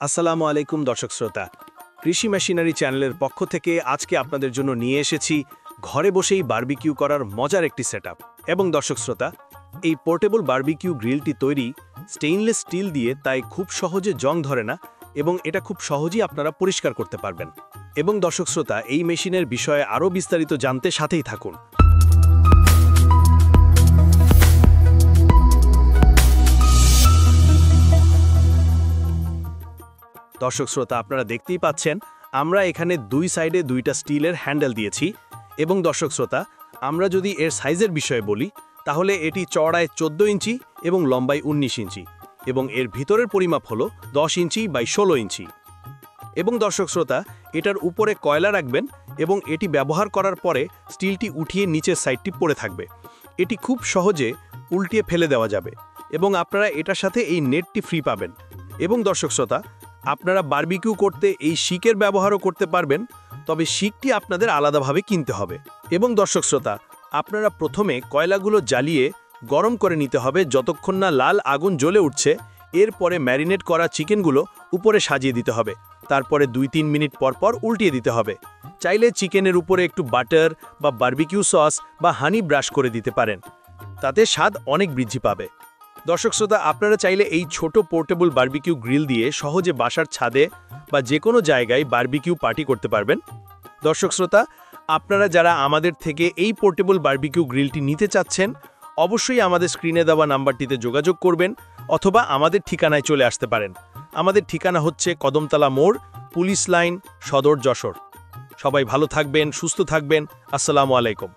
আসসালামু আলাইকুম দর্শক শ্রোতা, কৃষি মেশিনারি চ্যানেলের পক্ষ থেকে আজকে আপনাদের জন্য নিয়ে এসেছি ঘরে বসেই বারবিকিউ করার মজার একটি সেটআপ। এবং দর্শক শ্রোতা, এই পোর্টেবল বারবিকিউ গ্রিলটি তৈরি স্টেইনলেস স্টিল দিয়ে, তাই খুব সহজে জং ধরে না এবং এটা খুব সহজেই আপনারা পরিষ্কার করতে পারবেন। এবং দর্শক শ্রোতা, এই মেশিনের বিষয়ে আরও বিস্তারিত জানতে সাথেই থাকুন। দর্শক শ্রোতা, আপনারা দেখতেই পাচ্ছেন আমরা এখানে দুই সাইডে দুইটা স্টিলের হ্যান্ডেল দিয়েছি। এবং দর্শক শ্রোতা, আমরা যদি এর সাইজের বিষয়ে বলি তাহলে এটি চওড়ায় 14 ইঞ্চি এবং লম্বায় 19 ইঞ্চি এবং এর ভিতরের পরিমাপ হলো 10 ইঞ্চি বাই 16 ইঞ্চি। এবং দর্শক শ্রোতা, এটার উপরে কয়লা রাখবেন এবং এটি ব্যবহার করার পরে স্টিলটি উঠিয়ে নিচের সাইডটি পড়ে থাকবে। এটি খুব সহজে উল্টিয়ে ফেলে দেওয়া যাবে এবং আপনারা এটার সাথে এই নেটটি ফ্রি পাবেন। এবং দর্শক শ্রোতা, আপনারা বারবিকিউ করতে এই শিকের ব্যবহারও করতে পারবেন, তবে শিকটি আপনাদের আলাদাভাবে কিনতে হবে। এবং দর্শক শ্রোতা, আপনারা প্রথমে কয়লাগুলো জ্বালিয়ে গরম করে নিতে হবে যতক্ষণ না লাল আগুন জ্বলে উঠছে। এরপরে ম্যারিনেট করা চিকেনগুলো উপরে সাজিয়ে দিতে হবে। তারপরে 2-3 মিনিট পর পর উল্টিয়ে দিতে হবে। চাইলে চিকেনের উপরে একটু বাটার বা বারবিকিউ সস বা হানি ব্রাশ করে দিতে পারেন, তাতে স্বাদ অনেক বৃদ্ধি পাবে। দর্শক শ্রোতা, আপনারা চাইলে এই ছোট পোর্টেবল বারবিকিউ গ্রিল দিয়ে সহজে বাসার ছাদে বা যে কোনো জায়গায় বারবিকিউ পার্টি করতে পারবেন। দর্শক শ্রোতা, আপনারা যারা আমাদের থেকে এই পোর্টেবল বারবিকিউ গ্রিলটি নিতে চাচ্ছেন, অবশ্যই আমাদের স্ক্রিনে দেওয়া নাম্বারটিতে যোগাযোগ করবেন অথবা আমাদের ঠিকানায় চলে আসতে পারেন। আমাদের ঠিকানা হচ্ছে কদমতলা মোড়, পুলিশ লাইন, সদর, যশোর। সবাই ভালো থাকবেন, সুস্থ থাকবেন। আসসালামু আলাইকুম।